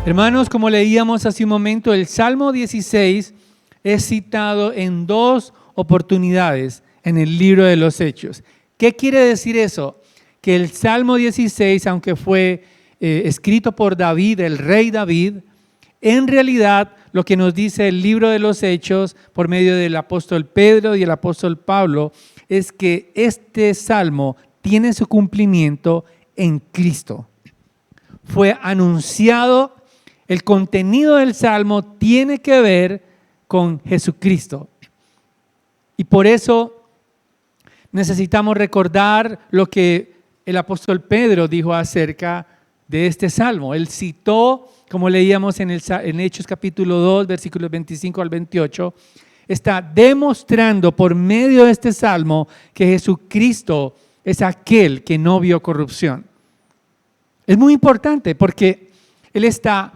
Hermanos, como leíamos hace un momento, el Salmo 16 es citado en 2 oportunidades en el libro de los Hechos. ¿Qué quiere decir eso? Que el Salmo 16, aunque fue escrito por David, el rey David, en realidad lo que nos dice el libro de los Hechos por medio del apóstol Pedro y el apóstol Pablo es que este Salmo tiene su cumplimiento en Cristo. Fue anunciado. El contenido del Salmo tiene que ver con Jesucristo. Y por eso necesitamos recordar lo que el apóstol Pedro dijo acerca de este Salmo. Él citó, como leíamos en Hechos capítulo 2, versículos 25 al 28, está demostrando por medio de este Salmo que Jesucristo es aquel que no vio corrupción. Es muy importante porque él está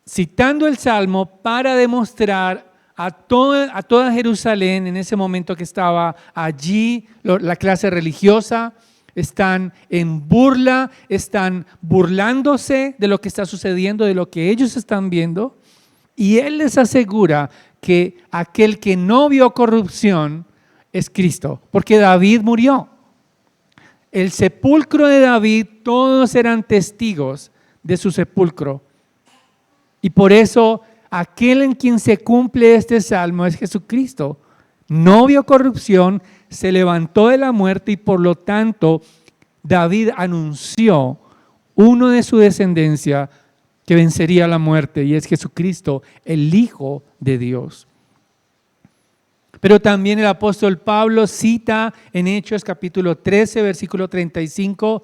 citando el Salmo para demostrar a toda Jerusalén en ese momento que estaba allí, la clase religiosa, están en burla, están burlándose de lo que está sucediendo, de lo que ellos están viendo, y él les asegura que aquel que no vio corrupción es Cristo, porque David murió. El sepulcro de David, todos eran testigos de su sepulcro. Y por eso, aquel en quien se cumple este salmo es Jesucristo. No vio corrupción, se levantó de la muerte y por lo tanto, David anunció uno de su descendencia que vencería la muerte y es Jesucristo, el Hijo de Dios. Pero también el apóstol Pablo cita en Hechos capítulo 13, versículo 35,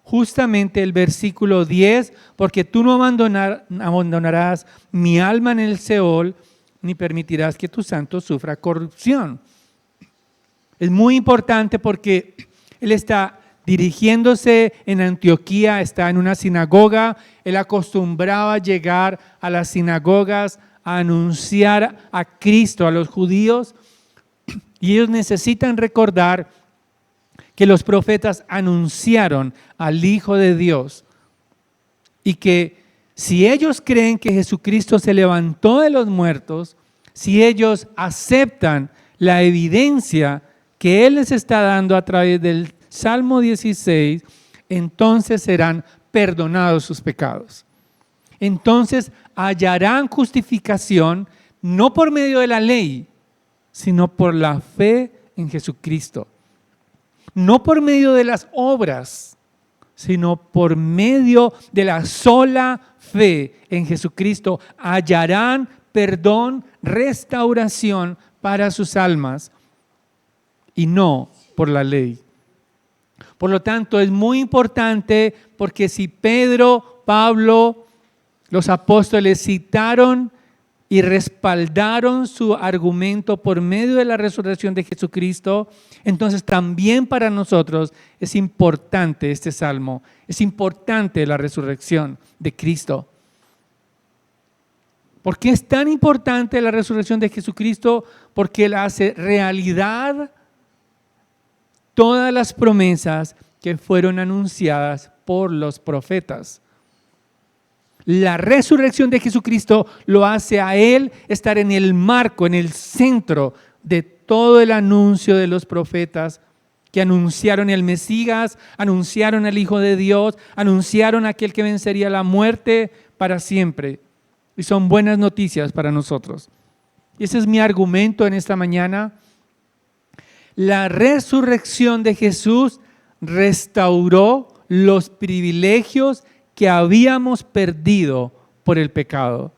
justamente el versículo 10, porque tú no abandonarás mi alma en el Seol, ni permitirás que tu santo sufra corrupción. Es muy importante porque él está dirigiéndose en Antioquía, está en una sinagoga, él acostumbraba llegar a las sinagogas a anunciar a Cristo a los judíos, y ellos necesitan recordar que los profetas anunciaron al Hijo de Dios y que si ellos creen que Jesucristo se levantó de los muertos, si ellos aceptan la evidencia que Él les está dando a través del Salmo 16, entonces serán perdonados sus pecados. Entonces hallarán justificación no por medio de la ley, sino por la fe en Jesucristo. No por medio de las obras, sino por medio de la sola fe en Jesucristo, hallarán perdón, restauración para sus almas y no por la ley. Por lo tanto, es muy importante porque si Pedro, Pablo, los apóstoles citaron y respaldaron su argumento por medio de la resurrección de Jesucristo, entonces también para nosotros es importante este salmo, es importante la resurrección de Cristo. ¿Por qué es tan importante la resurrección de Jesucristo? Porque Él hace realidad todas las promesas que fueron anunciadas por los profetas. La resurrección de Jesucristo lo hace a Él estar en el marco, en el centro de todo el anuncio de los profetas que anunciaron el Mesías, anunciaron al Hijo de Dios, anunciaron a aquel que vencería la muerte para siempre. Y son buenas noticias para nosotros. Y ese es mi argumento en esta mañana. La resurrección de Jesús restauró los privilegios que habíamos perdido por el pecado.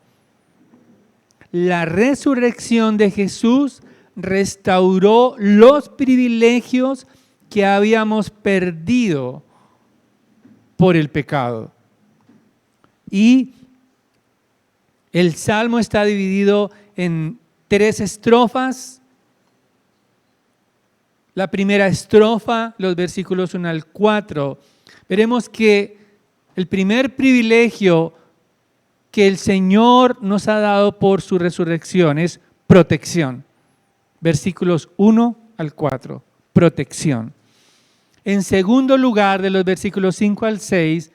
La resurrección de Jesús restauró los privilegios que habíamos perdido por el pecado. Y el salmo está dividido en 3 estrofas. La primera estrofa, los versículos 1 al 4, veremos que el primer privilegio que el Señor nos ha dado por su resurrección es protección. Versículos 1 al 4, protección. En segundo lugar, de los versículos 5 al 6,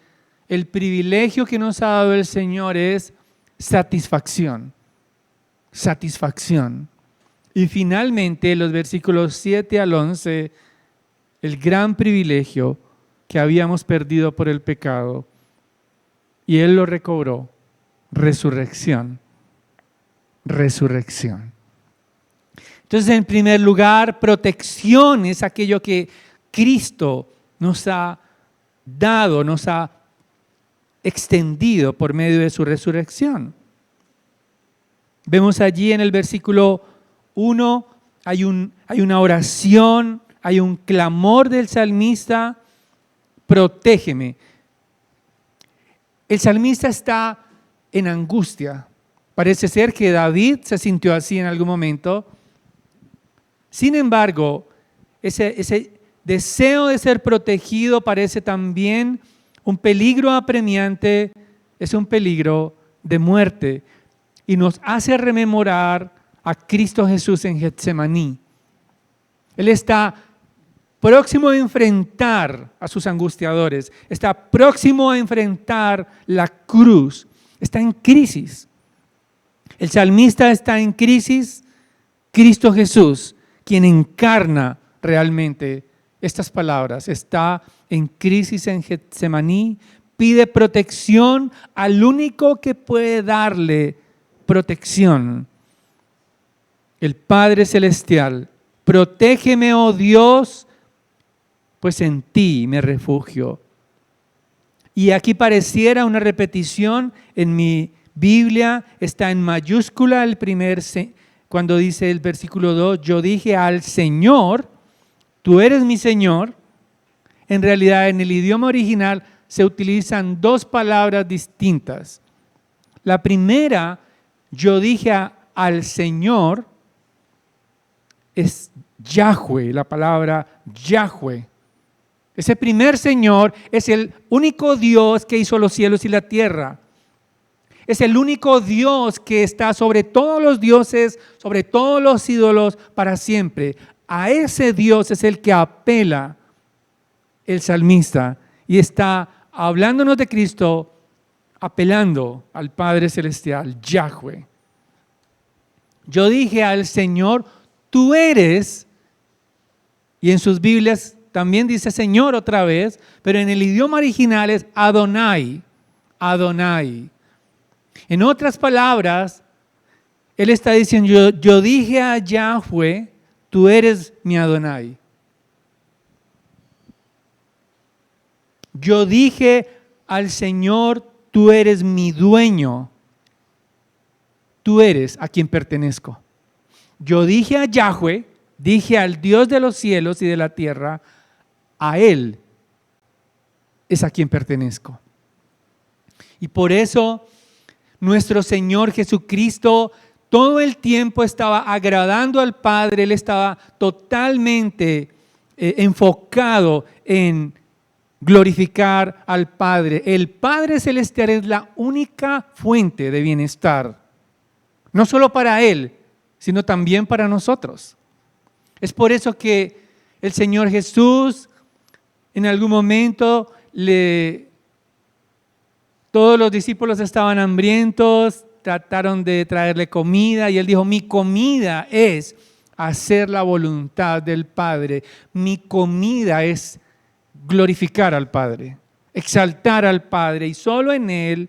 el privilegio que nos ha dado el Señor es satisfacción. Satisfacción. Y finalmente, los versículos 7 al 11, el gran privilegio que habíamos perdido por el pecado, y Él lo recobró. Resurrección. Resurrección. Entonces, en primer lugar, protección es aquello que Cristo nos ha dado, nos ha extendido por medio de su resurrección. Vemos allí en el versículo 1, hay una oración, hay un clamor del salmista: protégeme. El salmista está en angustia. Parece ser que David se sintió así en algún momento. Sin embargo, ese deseo de ser protegido parece también un peligro apremiante, es un peligro de muerte. Y nos hace rememorar a Cristo Jesús en Getsemaní. Él está próximo a enfrentar a sus angustiadores, está próximo a enfrentar la cruz, está en crisis. El salmista está en crisis. Cristo Jesús, quien encarna realmente estas palabras, está en crisis en Getsemaní, pide protección al único que puede darle protección, el Padre Celestial. Protégeme, oh Dios, pues en ti me refugio. Y aquí pareciera una repetición. En mi Biblia está en mayúscula cuando dice el versículo 2, yo dije al Señor, tú eres mi Señor. En realidad, en el idioma original se utilizan dos palabras distintas. La primera, yo dije al Señor, es Yahweh, la palabra Yahweh. Ese primer Señor es el único Dios que hizo los cielos y la tierra. Es el único Dios que está sobre todos los dioses, sobre todos los ídolos para siempre. A ese Dios es el que apela el salmista y está hablándonos de Cristo, apelando al Padre Celestial, Yahweh. Yo dije al Señor, tú eres, y en sus Biblias también dice Señor otra vez, pero en el idioma original es Adonai, Adonai. En otras palabras, Él está diciendo, yo dije a Yahweh, tú eres mi Adonai. Yo dije al Señor, tú eres mi dueño. Tú eres a quien pertenezco. Yo dije a Yahweh, dije al Dios de los cielos y de la tierra, a Él es a quien pertenezco. Y por eso nuestro Señor Jesucristo todo el tiempo estaba agradando al Padre. Él estaba totalmente enfocado en glorificar al Padre. El Padre Celestial es la única fuente de bienestar, no solo para Él, sino también para nosotros. Es por eso que el Señor Jesús en algún momento todos los discípulos estaban hambrientos, trataron de traerle comida y Él dijo, mi comida es hacer la voluntad del Padre. Mi comida es glorificar al Padre, exaltar al Padre, y solo en Él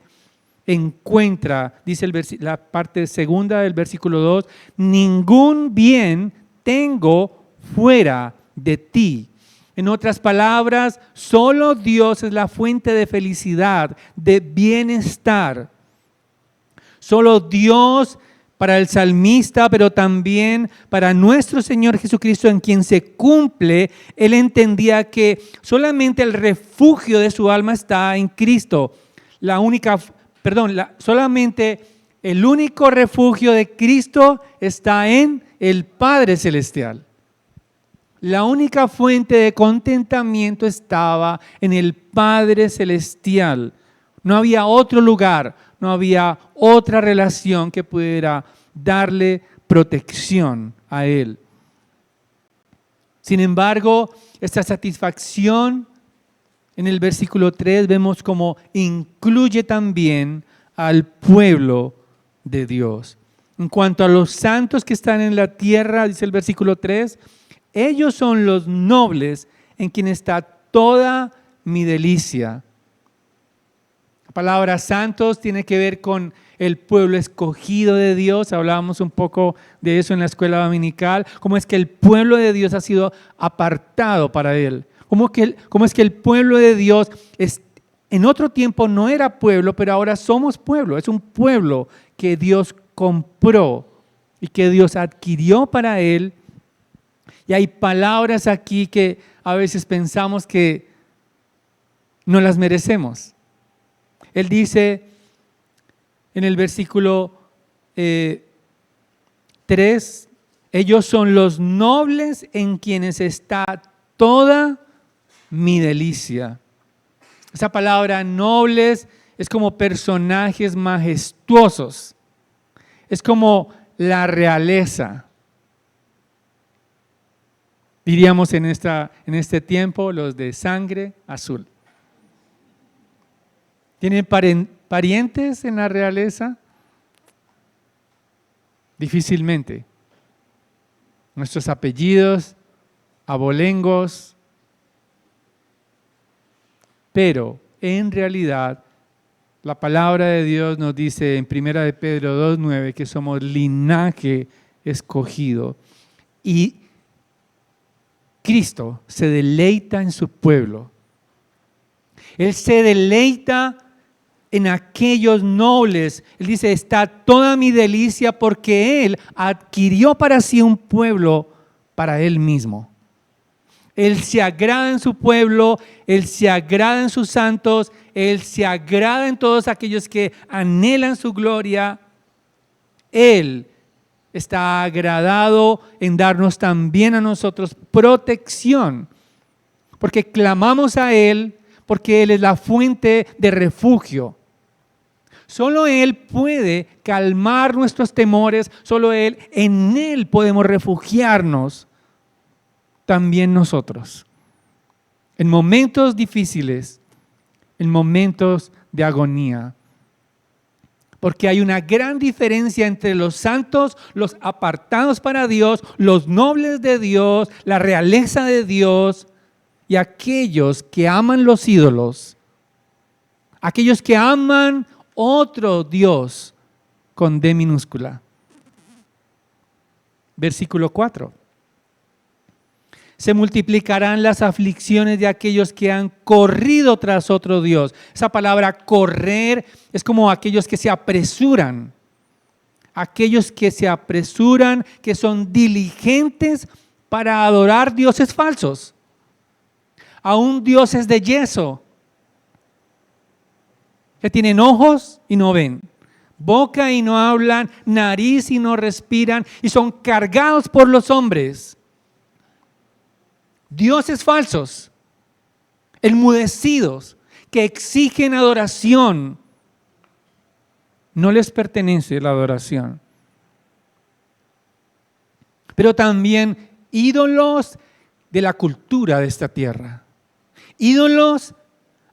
encuentra, dice la parte segunda del versículo 2, ningún bien tengo fuera de ti. En otras palabras, solo Dios es la fuente de felicidad, de bienestar. Solo Dios para el salmista, pero también para nuestro Señor Jesucristo, en quien se cumple. Él entendía que solamente el refugio de su alma está en Cristo. Solamente el único refugio de Cristo está en el Padre Celestial. La única fuente de contentamiento estaba en el Padre Celestial. No había otro lugar, no había otra relación que pudiera darle protección a Él. Sin embargo, esta satisfacción en el versículo 3 vemos cómo incluye también al pueblo de Dios. En cuanto a los santos que están en la tierra, dice el versículo 3, ellos son los nobles en quien está toda mi delicia. La palabra santos tiene que ver con el pueblo escogido de Dios. Hablábamos un poco de eso en la escuela dominical. Cómo es que el pueblo de Dios ha sido apartado para Él. Cómo es que el pueblo de Dios en otro tiempo no era pueblo, pero ahora somos pueblo. Es un pueblo que Dios compró y que Dios adquirió para Él. Y hay palabras aquí que a veces pensamos que no las merecemos. Él dice en el versículo 3, ellos son los nobles en quienes está toda mi delicia. Esa palabra nobles es como personajes majestuosos. Es como la realeza. Diríamos en este tiempo los de sangre azul. ¿Tienen parientes en la realeza? Difícilmente. Nuestros apellidos, abolengos. Pero en realidad la palabra de Dios nos dice en 1 de Pedro 2:9 que somos linaje escogido. Y Cristo se deleita en su pueblo. Él se deleita en aquellos nobles. Él dice, está toda mi delicia porque Él adquirió para sí un pueblo para Él mismo. Él se agrada en su pueblo, Él se agrada en sus santos, Él se agrada en todos aquellos que anhelan su gloria. Él está agradado en darnos también a nosotros protección, porque clamamos a Él, porque Él es la fuente de refugio. Solo Él puede calmar nuestros temores, solo en Él podemos refugiarnos también nosotros. En momentos difíciles, en momentos de agonía. Porque hay una gran diferencia entre los santos, los apartados para Dios, los nobles de Dios, la realeza de Dios y aquellos que aman los ídolos, aquellos que aman otro Dios con D minúscula. Versículo 4. Se multiplicarán las aflicciones de aquellos que han corrido tras otro Dios. Esa palabra correr es como aquellos que se apresuran. Aquellos que se apresuran, que son diligentes para adorar dioses falsos. Aún dioses de yeso, que tienen ojos y no ven, boca y no hablan, nariz y no respiran, y son cargados por los hombres. Dioses falsos, enmudecidos, que exigen adoración. No les pertenece la adoración. Pero también ídolos de la cultura de esta tierra. Ídolos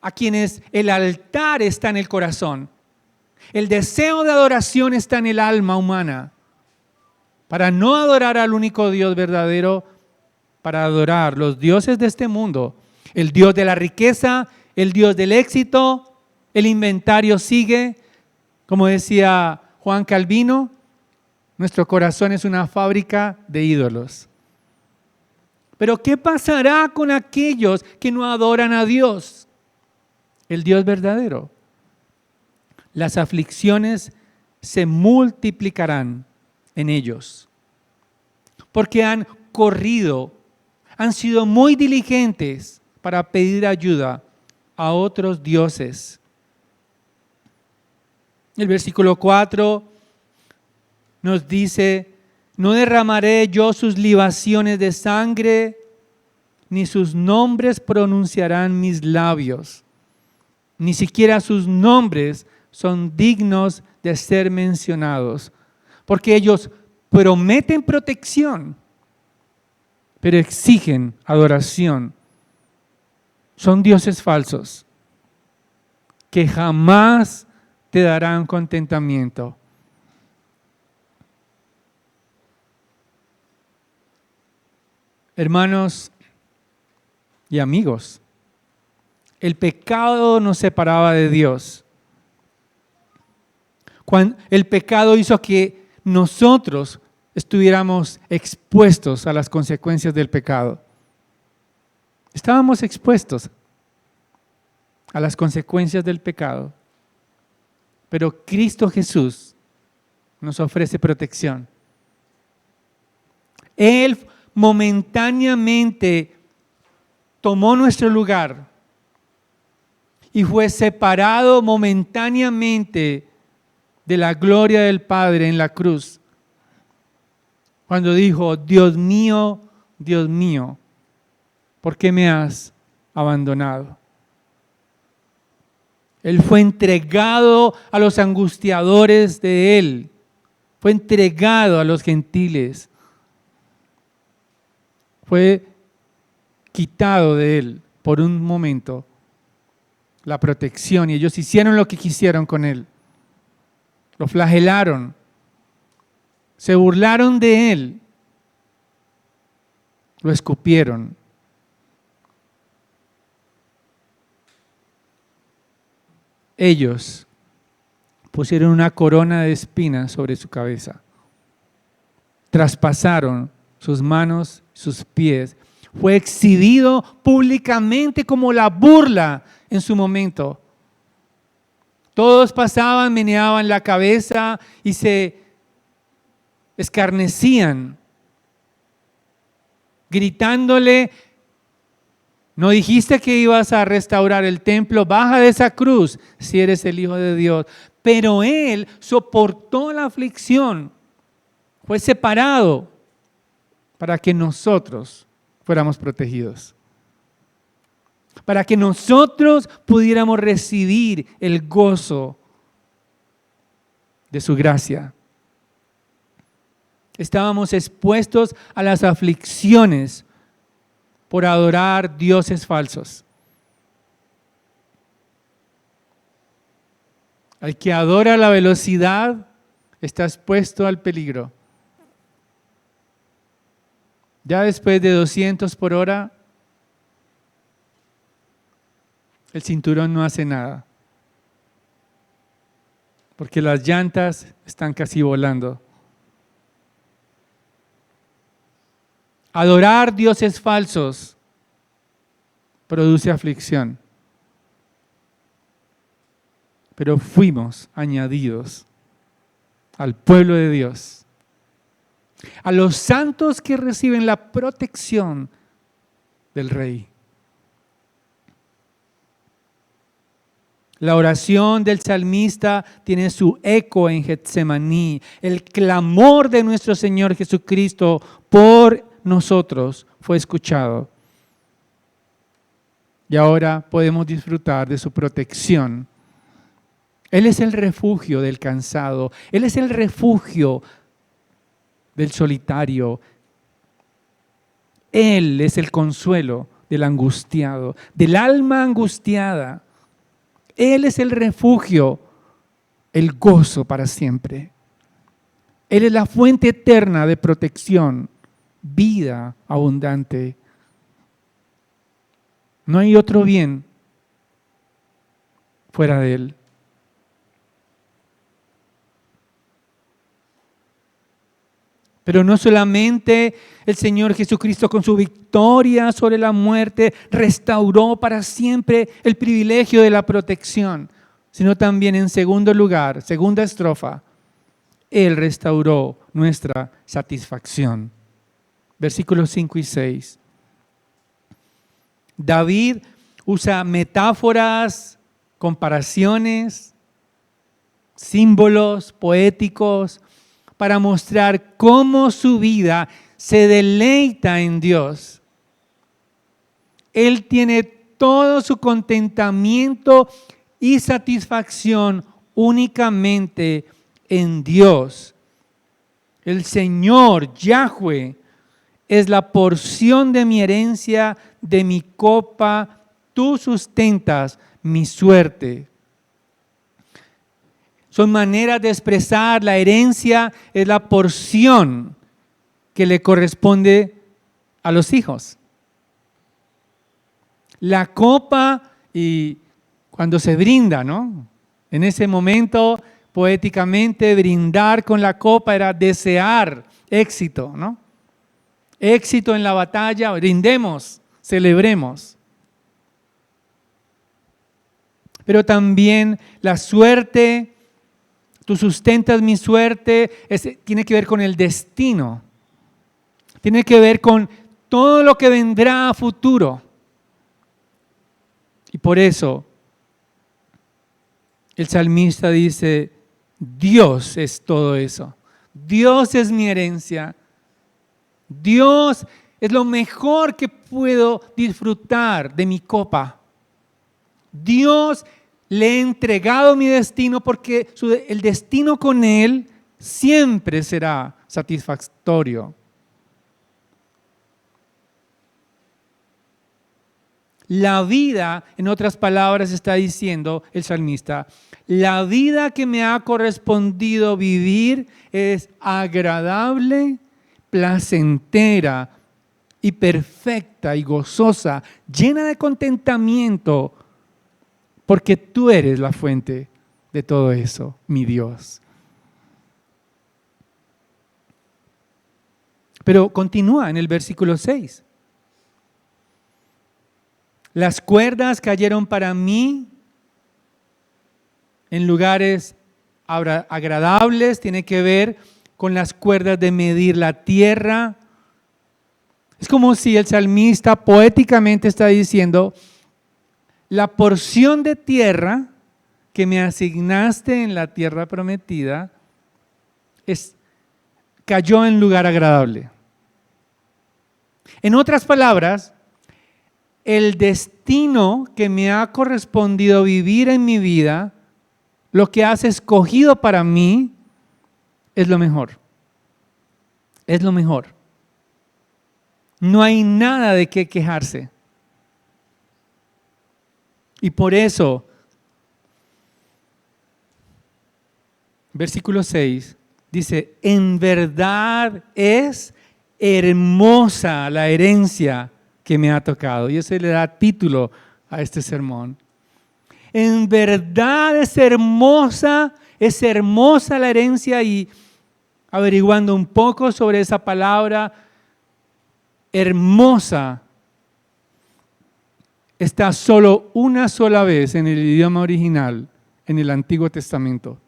a quienes el altar está en el corazón. El deseo de adoración está en el alma humana. Para no adorar al único Dios verdadero, para adorar los dioses de este mundo, el Dios de la riqueza, el Dios del éxito, el inventario sigue. Como decía Juan Calvino, nuestro corazón es una fábrica de ídolos. Pero ¿qué pasará con aquellos que no adoran a Dios, el Dios verdadero? Las aflicciones se multiplicarán en ellos, porque han corrido, han sido muy diligentes para pedir ayuda a otros dioses. El versículo 4 nos dice, no derramaré yo sus libaciones de sangre, ni sus nombres pronunciarán mis labios. Ni siquiera sus nombres son dignos de ser mencionados, porque ellos prometen protección, pero exigen adoración. son dioses falsos que jamás te darán contentamiento. Hermanos y amigos, el pecado nos separaba de Dios. El pecado hizo que nosotros estuviéramos expuestos a las consecuencias del pecado. Estábamos expuestos a las consecuencias del pecado, pero Cristo Jesús nos ofrece protección. Él momentáneamente tomó nuestro lugar y fue separado momentáneamente de la gloria del Padre en la cruz, cuando dijo: Dios mío, ¿por qué me has abandonado? Él fue entregado a los angustiadores de Él, fue entregado a los gentiles, fue quitado de Él por un momento la protección, y ellos hicieron lo que quisieron con Él. Lo flagelaron, se burlaron de Él, lo escupieron. Ellos pusieron una corona de espinas sobre su cabeza, traspasaron sus manos, sus pies. Fue exhibido públicamente como la burla en su momento. Todos pasaban, meneaban la cabeza y se escarnecían, gritándole: ¿no dijiste que ibas a restaurar el templo? Baja de esa cruz si eres el Hijo de Dios. Pero Él soportó la aflicción, fue separado para que nosotros fuéramos protegidos, para que nosotros pudiéramos recibir el gozo de su gracia. Estábamos expuestos a las aflicciones por adorar dioses falsos. El que adora la velocidad está expuesto al peligro. Ya después de 200 por hora, el cinturón no hace nada, porque las llantas están casi volando. Adorar dioses falsos produce aflicción, pero fuimos añadidos al pueblo de Dios, a los santos que reciben la protección del Rey. La oración del salmista tiene su eco en Getsemaní. El clamor de nuestro Señor Jesucristo por nosotros fue escuchado. Y ahora podemos disfrutar de su protección. Él es el refugio del cansado. Él es el refugio del solitario. Él es el consuelo del angustiado, del alma angustiada. Él es el refugio, el gozo para siempre. Él es la fuente eterna de protección, vida abundante. No hay otro bien fuera de Él. Pero no solamente el Señor Jesucristo con su victoria sobre la muerte restauró para siempre el privilegio de la protección, sino también en segundo lugar, segunda estrofa, Él restauró nuestra satisfacción. Versículos 5 y 6. David usa metáforas, comparaciones, símbolos poéticos para mostrar cómo su vida se deleita en Dios. Él tiene todo su contentamiento y satisfacción únicamente en Dios. El Señor, Yahweh, es la porción de mi herencia, de mi copa. tú sustentas mi suerte. Son maneras de expresar la herencia, es la porción que le corresponde a los hijos. La copa, y cuando se brinda, ¿no? En ese momento, poéticamente, brindar con la copa era desear éxito, ¿no? Éxito en la batalla, brindemos, celebremos. Pero también la suerte, tú sustentas mi suerte, tiene que ver con el destino. Tiene que ver con todo lo que vendrá a futuro. Y por eso el salmista dice, Dios es todo eso. Dios es mi herencia. Dios es lo mejor que puedo disfrutar de mi copa. Dios le he entregado mi destino porque el destino con Él siempre será satisfactorio. La vida, en otras palabras, está diciendo el salmista, la vida que me ha correspondido vivir es agradable, placentera y perfecta y gozosa, llena de contentamiento, porque tú eres la fuente de todo eso, mi Dios. Pero continúa en el versículo 6. Las cuerdas cayeron para mí en lugares agradables, tiene que ver con las cuerdas de medir la tierra. Es como si el salmista poéticamente está diciendo, la porción de tierra que me asignaste en la tierra prometida cayó en lugar agradable. En otras palabras, el destino que me ha correspondido vivir en mi vida, lo que has escogido para mí, es lo mejor. Es lo mejor. No hay nada de qué quejarse. Y por eso, versículo 6 dice, en verdad es hermosa la herencia que me ha tocado. Y eso le da título a este sermón. En verdad es hermosa la herencia. Y averiguando un poco sobre esa palabra, hermosa, está solo una sola vez en el idioma original, en el Antiguo Testamento.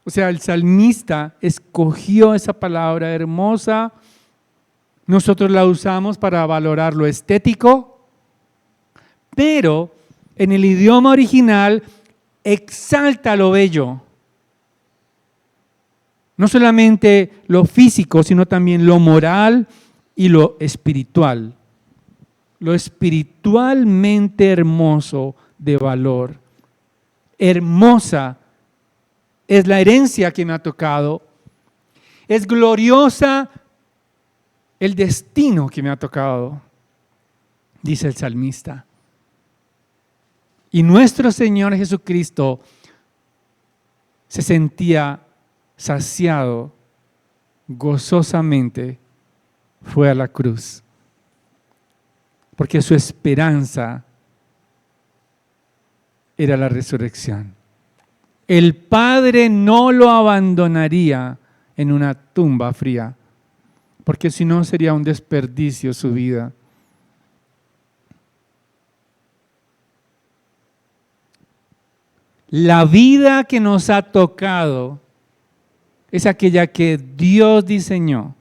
O sea, el salmista escogió esa palabra hermosa. Nosotros la usamos para valorar lo estético, pero en el idioma original exalta lo bello. No solamente lo físico, sino también lo moral y lo espiritual. Lo espiritualmente hermoso de valor. Hermosa es la herencia que me ha tocado. Es gloriosa el destino que me ha tocado, dice el salmista. Y nuestro Señor Jesucristo se sentía saciado, gozosamente fue a la cruz, porque su esperanza era la resurrección. El Padre no lo abandonaría en una tumba fría, porque si no sería un desperdicio su vida. La vida que nos ha tocado es aquella que Dios diseñó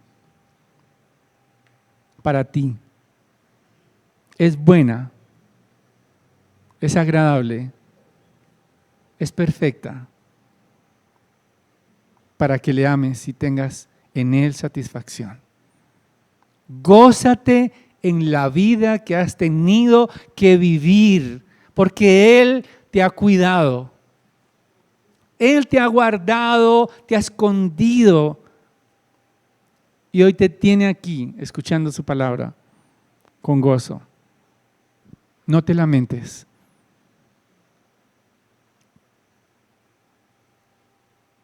para ti. Es buena, es agradable, es perfecta, para que le ames y tengas en Él satisfacción. Gózate en la vida que has tenido que vivir, porque Él te ha cuidado. Él te ha guardado, te ha escondido y hoy te tiene aquí escuchando su palabra con gozo. No te lamentes.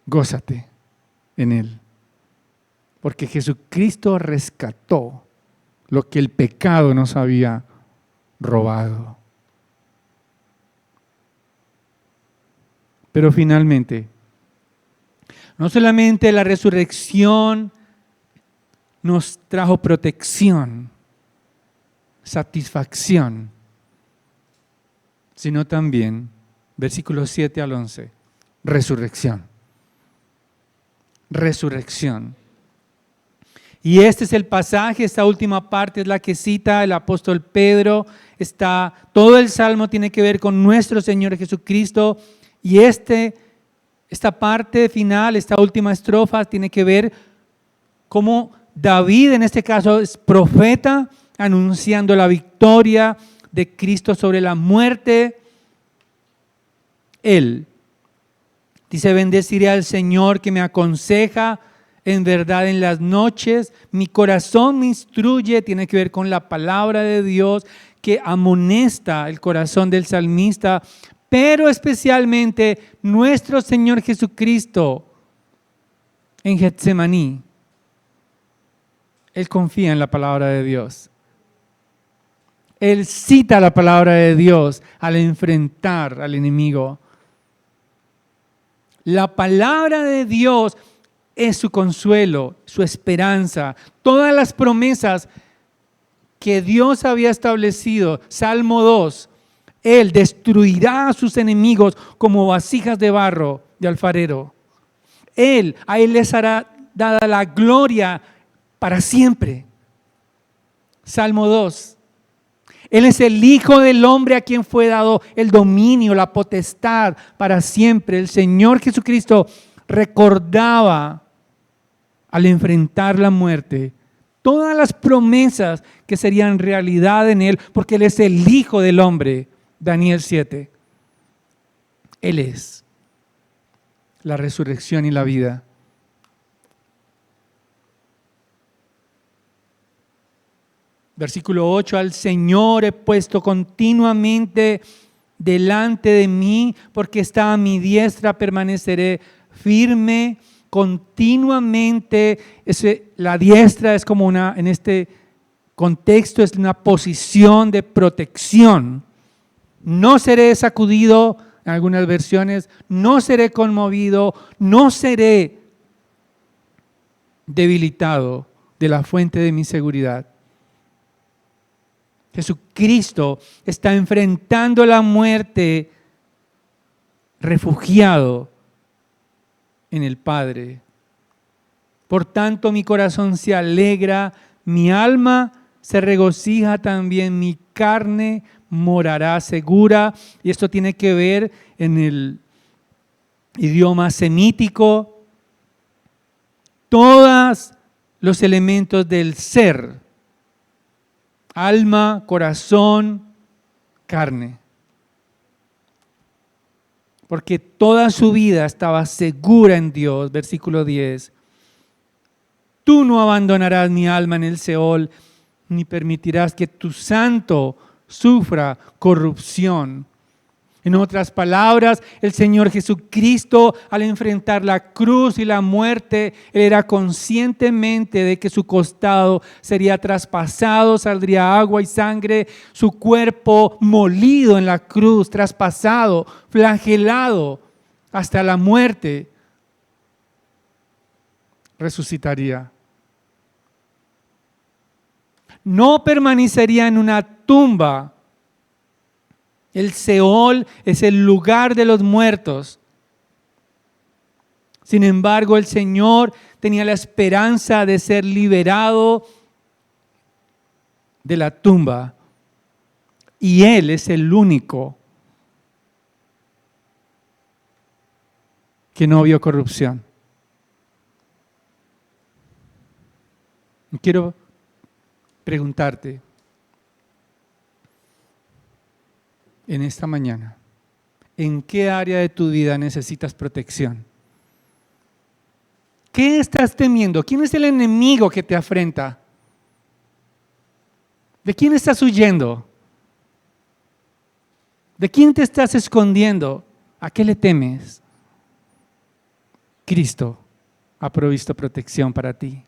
Gózate en Él. Porque Jesucristo rescató lo que el pecado nos había robado. Pero finalmente, no solamente la resurrección nos trajo protección, satisfacción, sino también, versículos 7 al 11, resurrección. Resurrección. Y este es el pasaje, esta última parte es la que cita el apóstol Pedro. Todo el Salmo tiene que ver con nuestro Señor Jesucristo. Y esta parte final, esta última estrofa, tiene que ver cómo David, en este caso, es profeta, anunciando la victoria de Cristo sobre la muerte. Él dice: bendeciré al Señor que me aconseja en verdad en las noches. Mi corazón me instruye, tiene que ver con la palabra de Dios que amonesta el corazón del salmista, pero especialmente nuestro Señor Jesucristo en Getsemaní. Él confía en la palabra de Dios. Él cita la palabra de Dios al enfrentar al enemigo. La palabra de Dios es su consuelo, su esperanza. Todas las promesas que Dios había establecido, Salmo 2, Él destruirá a sus enemigos como vasijas de barro de alfarero. A Él les hará dada la gloria para siempre. Salmo 2. Él es el Hijo del Hombre a quien fue dado el dominio, la potestad para siempre. El Señor Jesucristo recordaba al enfrentar la muerte todas las promesas que serían realidad en Él, porque Él es el Hijo del Hombre. Daniel 7. Él es la resurrección y la vida. Versículo 8, al Señor he puesto continuamente delante de mí, porque está a mi diestra, permaneceré firme continuamente. La diestra es como en este contexto, es una posición de protección. No seré sacudido, en algunas versiones, no seré conmovido, no seré debilitado de la fuente de mi seguridad. Jesucristo está enfrentando la muerte refugiado en el Padre. Por tanto, mi corazón se alegra, mi alma se regocija también, mi carne morará segura. Y esto tiene que ver en el idioma semítico. Todos los elementos del ser: alma, corazón, carne. Porque toda su vida estaba segura en Dios. Versículo 10. Tú no abandonarás mi alma en el Seol, ni permitirás que tu santo sufra corrupción. En otras palabras, el Señor Jesucristo, al enfrentar la cruz y la muerte, Él era conscientemente de que su costado sería traspasado, saldría agua y sangre, su cuerpo molido en la cruz, traspasado, flagelado hasta la muerte, resucitaría. No permanecería en una tumba. El Seol es el lugar de los muertos. Sin embargo, el Señor tenía la esperanza de ser liberado de la tumba. Y Él es el único que no vio corrupción. Quiero preguntarte en esta mañana, ¿en qué área de tu vida necesitas protección? ¿Qué estás temiendo? ¿Quién es el enemigo que te afrenta? ¿De quién estás huyendo? ¿De quién te estás escondiendo? ¿A qué le temes? Cristo ha provisto protección para ti.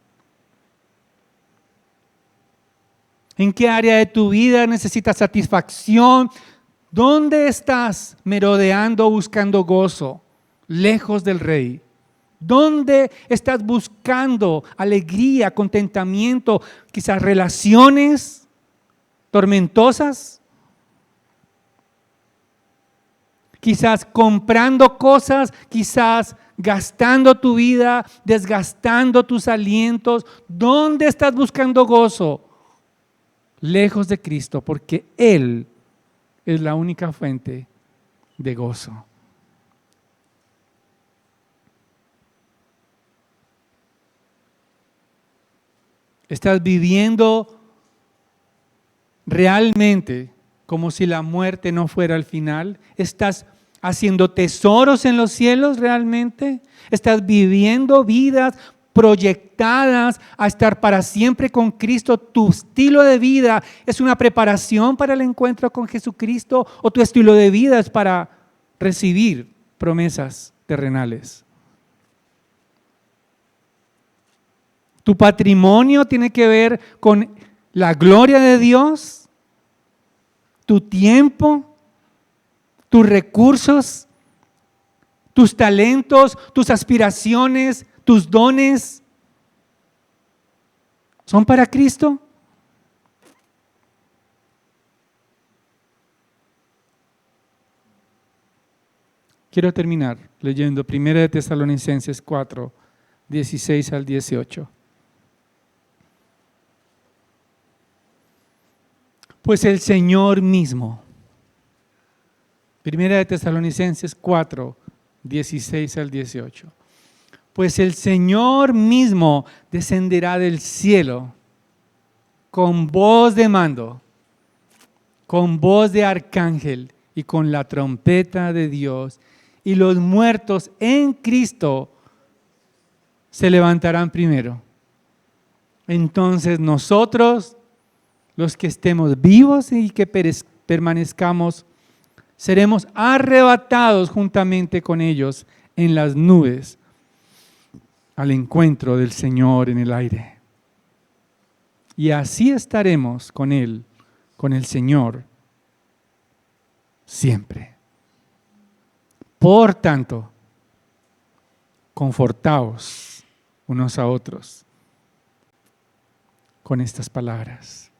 ¿En qué área de tu vida necesitas satisfacción? ¿Dónde estás merodeando buscando gozo? Lejos del Rey. ¿Dónde estás buscando alegría, contentamiento, quizás relaciones tormentosas? Quizás comprando cosas, quizás gastando tu vida, desgastando tus alientos. ¿Dónde estás buscando gozo? Lejos de Cristo, porque Él es la única fuente de gozo. ¿Estás viviendo realmente como si la muerte no fuera el final? ¿Estás haciendo tesoros en los cielos realmente? ¿Estás viviendo vidas proyectadas a estar para siempre con Cristo? ¿Tu estilo de vida es una preparación para el encuentro con Jesucristo o tu estilo de vida es para recibir promesas terrenales? ¿Tu patrimonio tiene que ver con la gloria de Dios? ¿Tu tiempo? ¿Tus recursos? ¿Tus talentos? ¿Tus aspiraciones? ¿Tus dones? ¿Son para Cristo? Quiero terminar leyendo 1 Tesalonicenses 4, 16 al 18. Pues el Señor mismo, 1 Tesalonicenses 4, 16 al 18. Pues el Señor mismo descenderá del cielo con voz de mando, con voz de arcángel y con la trompeta de Dios, y los muertos en Cristo se levantarán primero. Entonces nosotros, los que estemos vivos y que permanezcamos, seremos arrebatados juntamente con ellos en las nubes al encuentro del Señor en el aire. Y así estaremos con Él, con el Señor, siempre. Por tanto, confortaos unos a otros con estas palabras.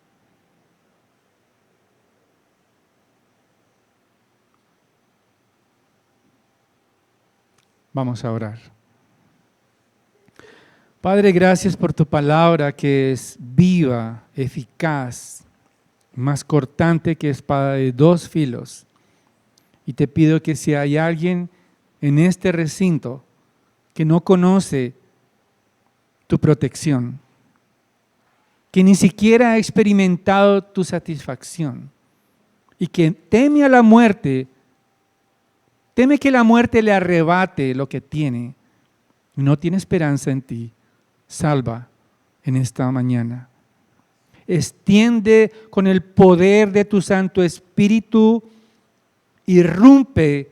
Vamos a orar. Padre, gracias por tu palabra que es viva, eficaz, más cortante que espada de dos filos. Y te pido que si hay alguien en este recinto que no conoce tu protección, que ni siquiera ha experimentado tu satisfacción y que teme a la muerte, teme que la muerte le arrebate lo que tiene y no tiene esperanza en ti, salva en esta mañana. Extiende con el poder de tu Santo Espíritu, irrumpe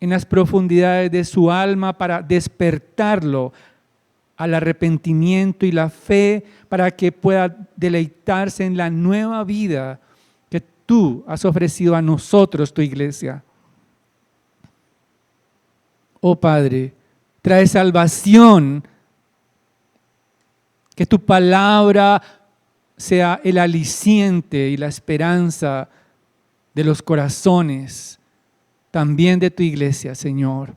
en las profundidades de su alma para despertarlo al arrepentimiento y la fe, para que pueda deleitarse en la nueva vida que tú has ofrecido a nosotros, tu iglesia. Oh Padre, trae salvación, que tu palabra sea el aliciente y la esperanza de los corazones, también de tu iglesia, Señor.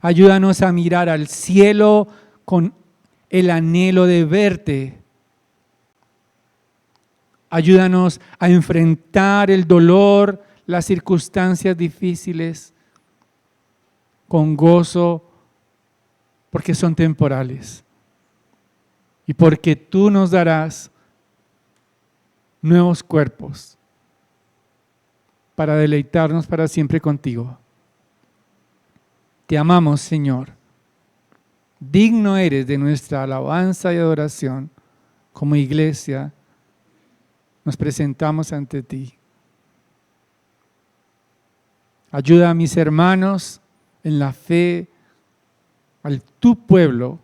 Ayúdanos a mirar al cielo con el anhelo de verte. Ayúdanos a enfrentar el dolor, las circunstancias difíciles con gozo, porque son temporales. Y porque tú nos darás nuevos cuerpos para deleitarnos para siempre contigo. Te amamos, Señor. Digno eres de nuestra alabanza y adoración. Como iglesia nos presentamos ante ti. Ayuda a mis hermanos en la fe, al tu pueblo,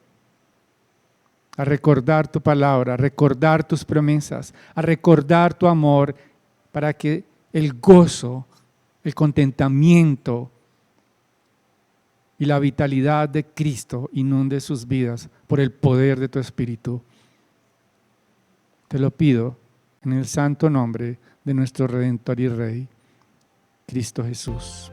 a recordar tu palabra, a recordar tus promesas, a recordar tu amor, para que el gozo, el contentamiento y la vitalidad de Cristo inunde sus vidas por el poder de tu Espíritu. Te lo pido en el santo nombre de nuestro Redentor y Rey, Cristo Jesús.